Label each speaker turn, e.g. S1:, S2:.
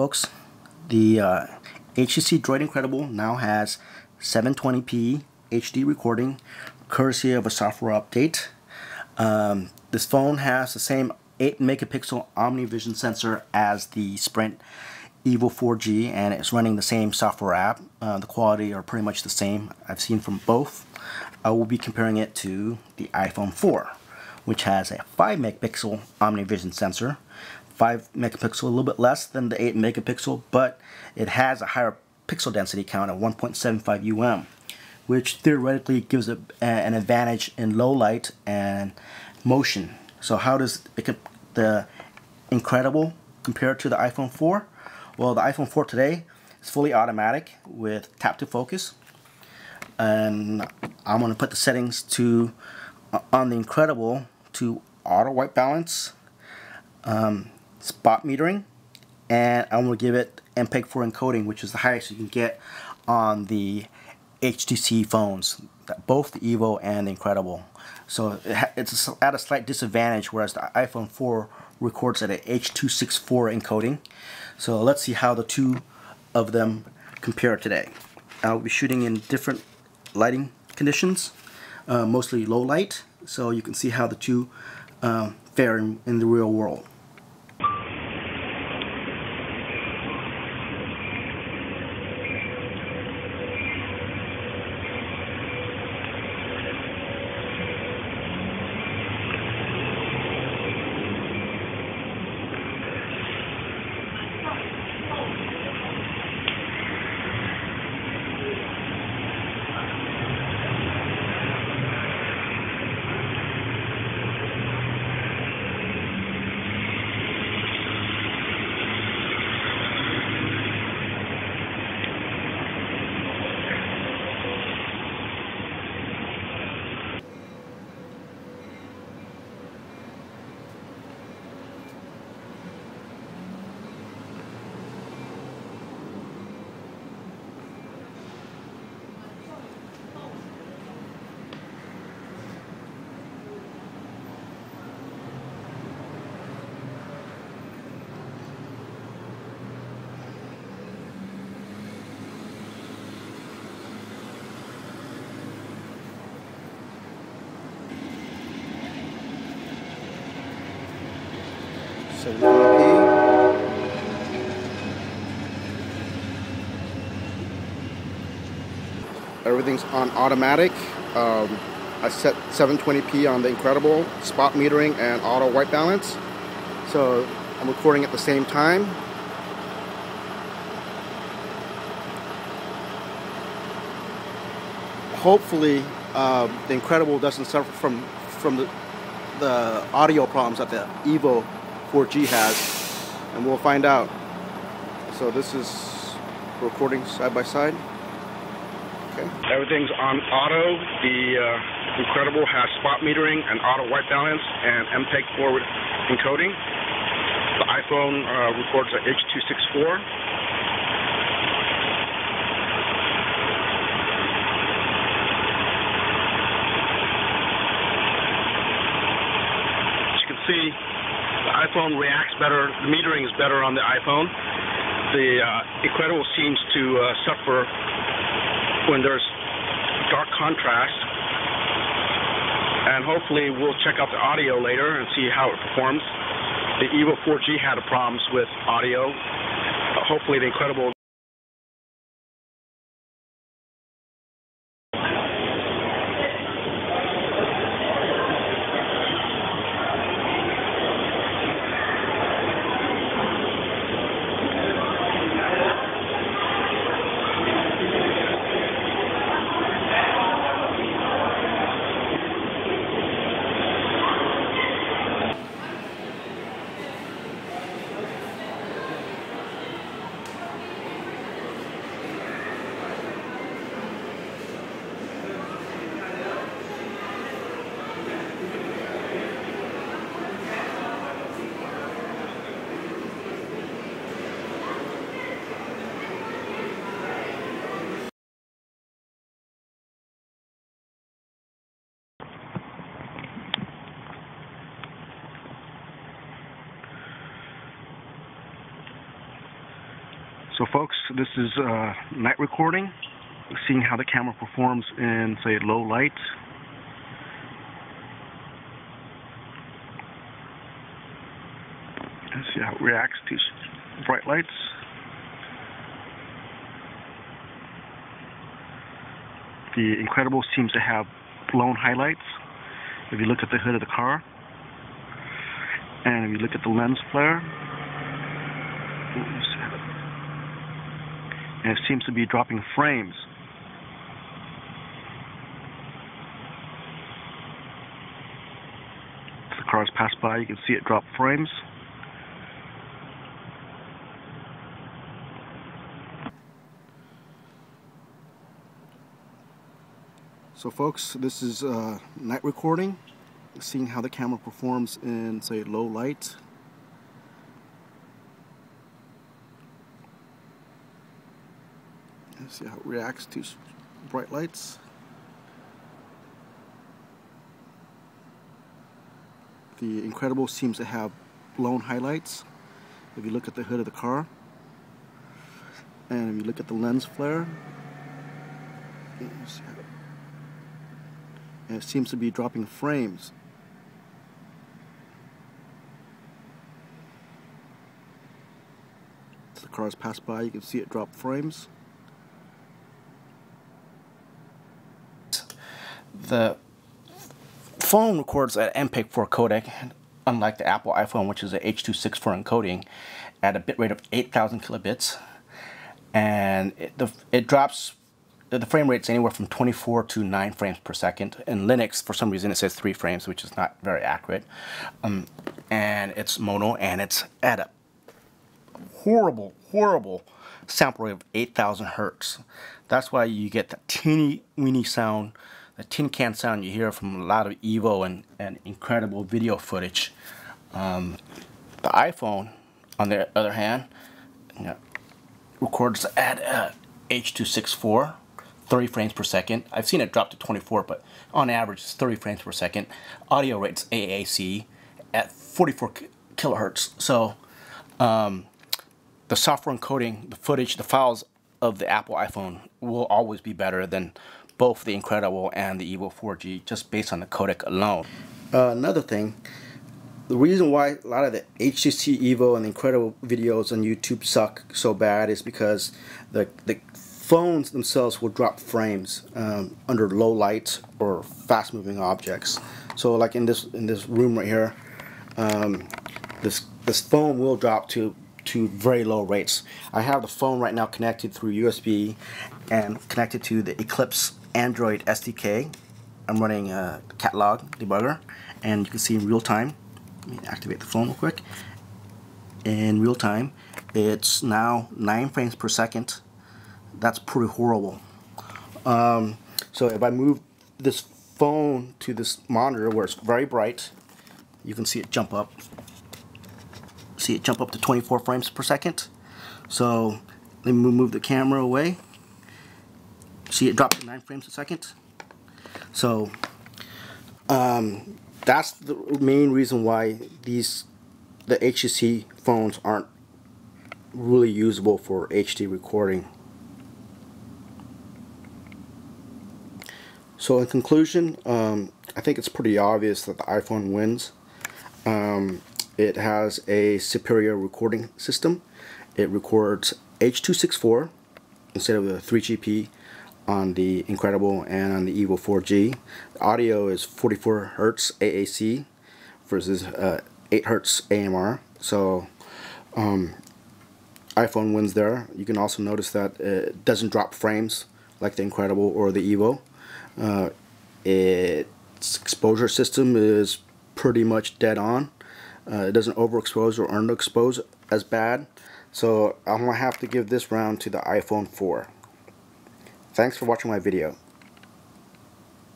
S1: Folks, the HTC Droid Incredible now has 720p HD recording, courtesy of a software update. This phone has the same 8 megapixel OmniVision sensor as the Sprint EVO 4G, and it's running the same software app. The quality are pretty much the same I've seen from both. I will be comparing it to the iPhone 4, which has a 5 megapixel OmniVision sensor. 5 megapixel, a little bit less than the 8 megapixel, but it has a higher pixel density count of 1.75 UM, which theoretically gives it an advantage in low light and motion. So how does the Incredible compare to the iPhone 4? Well, the iPhone 4 today is fully automatic with tap to focus, and I'm going to put the settings to on the Incredible to auto white balance, spot metering, and I'm going to give it MPEG-4 encoding, which is the highest you can get on the HTC phones, both the EVO and the Incredible. So it's at a slight disadvantage, whereas the iPhone 4 records at an H.264 encoding. So let's see how the two of them compare today. I'll be shooting in different lighting conditions, mostly low light, so you can see how the two fare in the real world. Everything's on automatic. I set 720p on the Incredible, spot metering and auto white balance. So I'm recording at the same time. Hopefully the Incredible doesn't suffer from the audio problems that the EVO 4G has, and we'll find out. So this is recording side by side. Okay. Everything's on auto. The Incredible has spot metering and auto white balance and MPEG-4 encoding. The iPhone records at H.264. As you can see, the iPhone reacts better. The metering is better on the iPhone. The Incredible seems to suffer when there's dark contrast, and hopefully we'll check out the audio later and see how it performs. The EVO 4G had problems with audio. Hopefully the Incredible So folks, this is night recording, seeing how the camera performs in, say, low light. Let's see how it reacts to bright lights. The Incredible seems to have blown highlights if you look at the hood of the car. And if you look at the lens flare, and it seems to be dropping frames. As the cars pass by, you can see it drop frames. So folks, this is night recording, seeing how the camera performs in, say, low light. Let's see how it reacts to bright lights. The Incredible seems to have blown highlights if you look at the hood of the car. And if you look at the lens flare, and it seems to be dropping frames. As the cars pass by, you can see it drop frames. The phone records at MPEG-4 codec, unlike the Apple iPhone, which is a H.264 encoding, at a bitrate of 8,000 kilobits, and it drops. The frame rate's anywhere from 24 to 9 frames per second. In Linux, for some reason, it says 3 frames, which is not very accurate. And it's mono, and it's at a horrible, horrible sample rate of 8,000 hertz. That's why you get the teeny weeny sound, the tin can sound you hear from a lot of EVO and Incredible video footage. The iPhone, on the other hand, records at H.264. 30 frames per second. I've seen it drop to 24, but on average it's 30 frames per second. Audio rate's AAC at 44 kilohertz. So the software encoding, the footage, the files of the Apple iPhone will always be better than both the Incredible and the EVO 4G, just based on the codec alone. Another thing, the reason why a lot of the HTC EVO and the Incredible videos on YouTube suck so bad is because the phones themselves will drop frames under low light or fast-moving objects. So, like in this room right here, this phone will drop to very low rates. I have the phone right now connected through USB and connected to the Eclipse Android SDK. I'm running a catalog debugger, and you can see in real time. Let me activate the phone real quick. In real time, it's now 9 frames per second. That's pretty horrible. So if I move this phone to this monitor where it's very bright, you can see it jump up. See it jump up to 24 frames per second. So let me move the camera away. See it drop to 9 frames a second. So that's the main reason why the HTC phones aren't really usable for HD recording. So in conclusion, I think it's pretty obvious that the iPhone wins. It has a superior recording system. It records H.264 instead of the 3GP on the Incredible and on the EVO 4G. The audio is 44 Hertz AAC versus 8 Hertz AMR. So iPhone wins there. You can also notice that it doesn't drop frames like the Incredible or the EVO. Its exposure system is pretty much dead on. It doesn't overexpose or underexpose as bad. So I'm going to have to give this round to the iPhone 4. Thanks for watching my video.